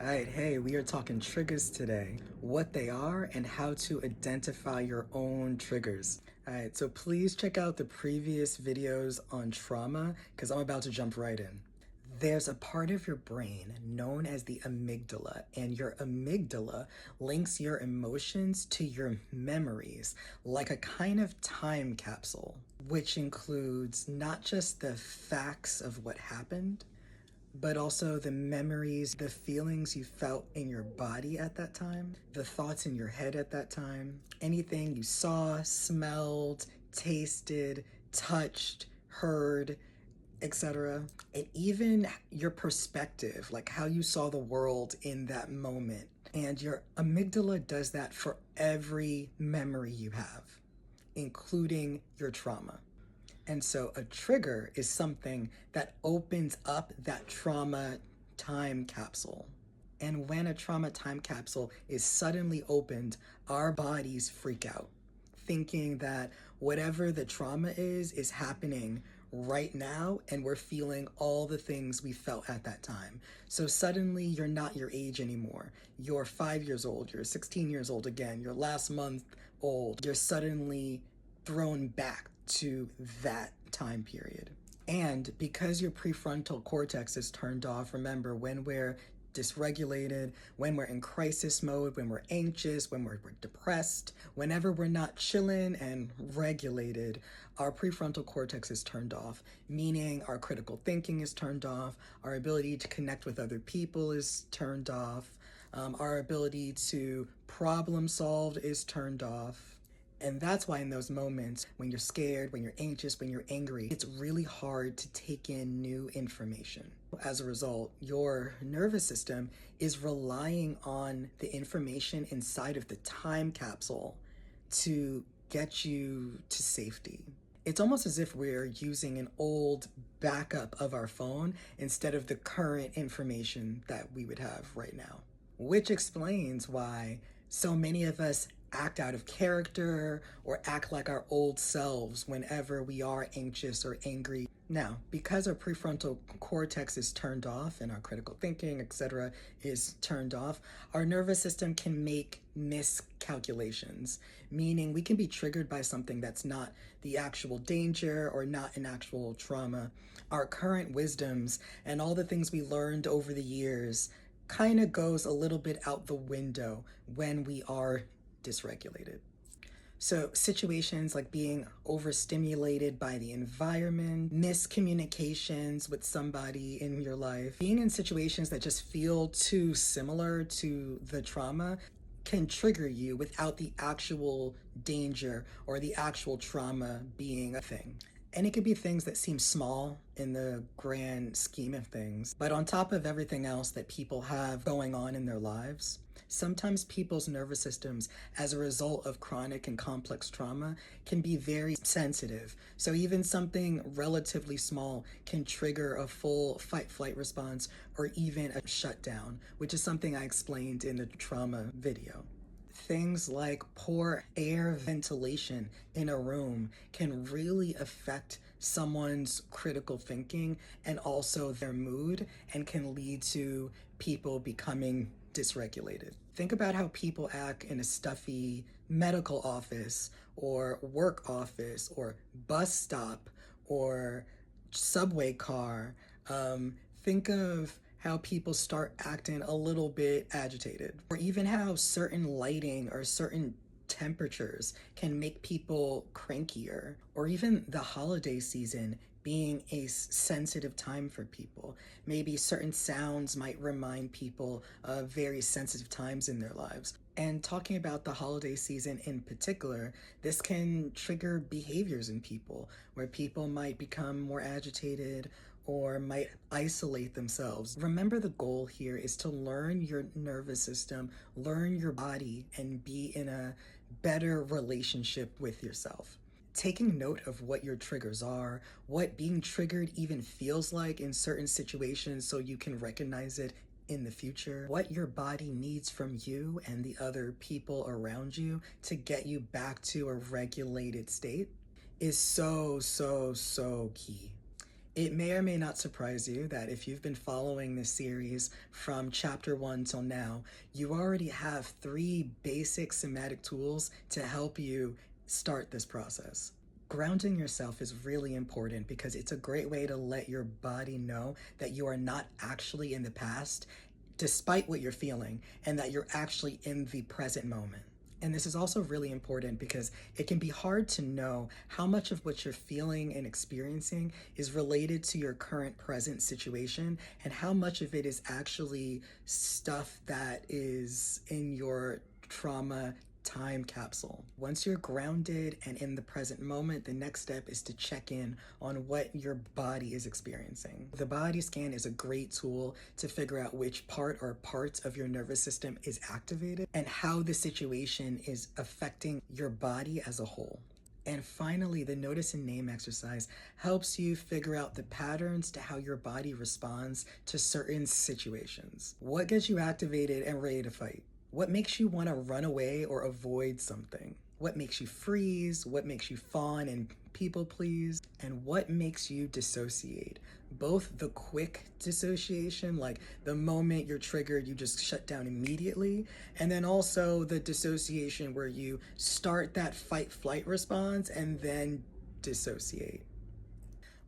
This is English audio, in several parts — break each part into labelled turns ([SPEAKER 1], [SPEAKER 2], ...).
[SPEAKER 1] All right, hey, we are talking triggers today, what they are, and how to identify your own triggers. All right, so please check out the previous videos on trauma because I'm about to jump right in. There's a part of your brain known as the amygdala, and your amygdala links your emotions to your memories like a kind of time capsule, which includes not just the facts of what happened, but also the memories, the feelings you felt in your body at that time, the thoughts in your head at that time, anything you saw, smelled, tasted, touched, heard, etc. And even your perspective, like how you saw the world in that moment. And your amygdala does that for every memory you have, including your trauma. And so a trigger is something that opens up that trauma time capsule. And when a trauma time capsule is suddenly opened, our bodies freak out, thinking that whatever the trauma is happening right now, and we're feeling all the things we felt at that time. So suddenly you're not your age anymore. You're 5 years old, you're 16 years old again, you're last month old. You're suddenly thrown back to that time period. And because your prefrontal cortex is turned off, remember, when we're dysregulated, when we're in crisis mode, when we're anxious, when we're depressed, whenever we're not chilling and regulated, our prefrontal cortex is turned off, meaning our critical thinking is turned off, our ability to connect with other people is turned off, our ability to problem solve is turned off. And that's why in those moments, when you're scared, when you're anxious, when you're angry, it's really hard to take in new information. As a result, your nervous system is relying on the information inside of the time capsule to get you to safety. It's almost as if we're using an old backup of our phone instead of the current information that we would have right now. Which explains why so many of us act out of character or act like our old selves whenever we are anxious or angry. Now, because our prefrontal cortex is turned off and our critical thinking, etc., is turned off, our nervous system can make miscalculations, meaning we can be triggered by something that's not the actual danger or not an actual trauma. Our current wisdoms and all the things we learned over the years kind of goes a little bit out the window when we are dysregulated. So situations like being overstimulated by the environment, miscommunications with somebody in your life, being in situations that just feel too similar to the trauma can trigger you without the actual danger or the actual trauma being a thing. And it could be things that seem small in the grand scheme of things, but on top of everything else that people have going on in their lives, sometimes people's nervous systems, as a result of chronic and complex trauma, can be very sensitive. So even something relatively small can trigger a full fight-flight response or even a shutdown, which is something I explained in the trauma video. Things like poor air ventilation in a room can really affect someone's critical thinking and also their mood, and can lead to people becoming dysregulated. Think about how people act in a stuffy medical office or work office or bus stop or subway car. Think of how people start acting a little bit agitated, or even how certain lighting or certain temperatures can make people crankier, or even the holiday season being a sensitive time for people. Maybe certain sounds might remind people of very sensitive times in their lives. And talking about the holiday season in particular, this can trigger behaviors in people where people might become more agitated or might isolate themselves. Remember, the goal here is to learn your nervous system, learn your body, and be in a better relationship with yourself. Taking note of what your triggers are, what being triggered even feels like in certain situations so you can recognize it in the future, what your body needs from you and the other people around you to get you back to a regulated state is so key. It may or may not surprise you that if you've been following this series from chapter 1 till now, you already have 3 basic somatic tools to help you start this process. Grounding yourself is really important because it's a great way to let your body know that you are not actually in the past, despite what you're feeling, and that you're actually in the present moment. And this is also really important because it can be hard to know how much of what you're feeling and experiencing is related to your current present situation and how much of it is actually stuff that is in your trauma time capsule. Once you're grounded and in the present moment, the next step is to check in on what your body is experiencing. The body scan is a great tool to figure out which part or parts of your nervous system is activated and how the situation is affecting your body as a whole. And finally, the notice and name exercise helps you figure out the patterns to how your body responds to certain situations. What gets you activated and ready to fight? What makes you want to run away or avoid something? What makes you freeze? What makes you fawn and people please? And what makes you dissociate? Both the quick dissociation, like the moment you're triggered, you just shut down immediately, and then also the dissociation where you start that fight-flight response and then dissociate.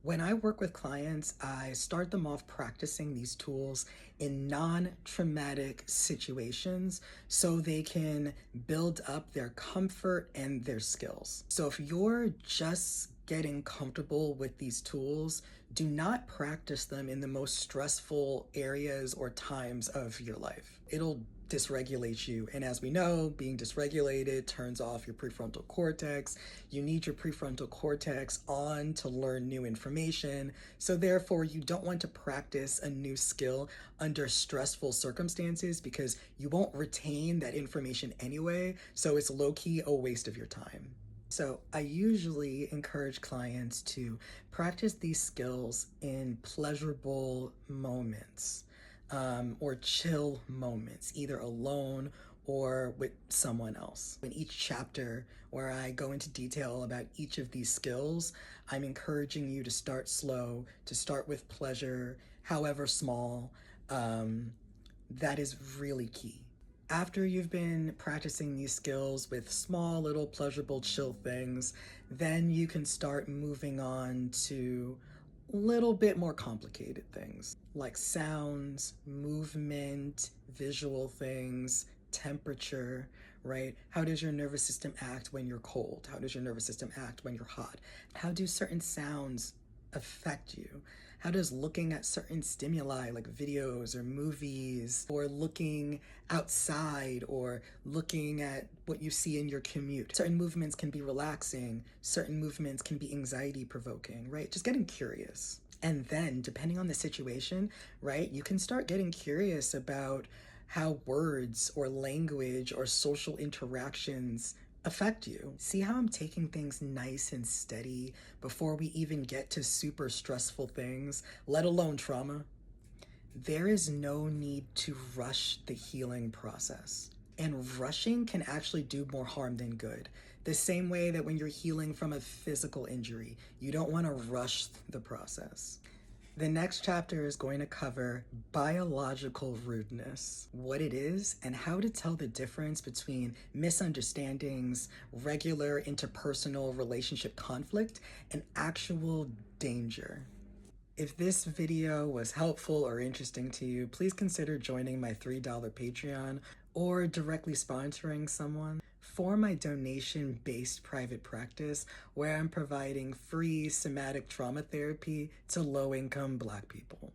[SPEAKER 1] When I work with clients, I start them off practicing these tools in non-traumatic situations so they can build up their comfort and their skills. So if you're just getting comfortable with these tools, do not practice them in the most stressful areas or times of your life. It'll dysregulate you. And as we know, being dysregulated turns off your prefrontal cortex. You need your prefrontal cortex on to learn new information. So therefore, you don't want to practice a new skill under stressful circumstances because you won't retain that information anyway. So it's low-key a waste of your time. So I usually encourage clients to practice these skills in pleasurable moments. Or chill moments, either alone or with someone else. In each chapter where I go into detail about each of these skills, I'm encouraging you to start slow, to start with pleasure, however small. That is really key. After you've been practicing these skills with small, little, pleasurable, chill things, then you can start moving on to little bit more complicated things like sounds, movement, visual things, temperature, right? How does your nervous system act when you're cold? How does your nervous system act when you're hot? How do certain sounds affect you? How does looking at certain stimuli like videos or movies or looking outside or looking at what you see in your commute? Certain movements can be relaxing, certain movements can be anxiety provoking, right? Just getting curious. And then depending on the situation, right, you can start getting curious about how words or language or social interactions affect you. See how I'm taking things nice and steady before we even get to super stressful things, let alone trauma? There is no need to rush the healing process. And rushing can actually do more harm than good. The same way that when you're healing from a physical injury, you don't want to rush the process. The next chapter is going to cover biological rudeness, what it is, and how to tell the difference between misunderstandings, regular interpersonal relationship conflict, and actual danger. If this video was helpful or interesting to you, please consider joining my $3 Patreon or directly sponsoring someone for my donation-based private practice where I'm providing free somatic trauma therapy to low-income Black people.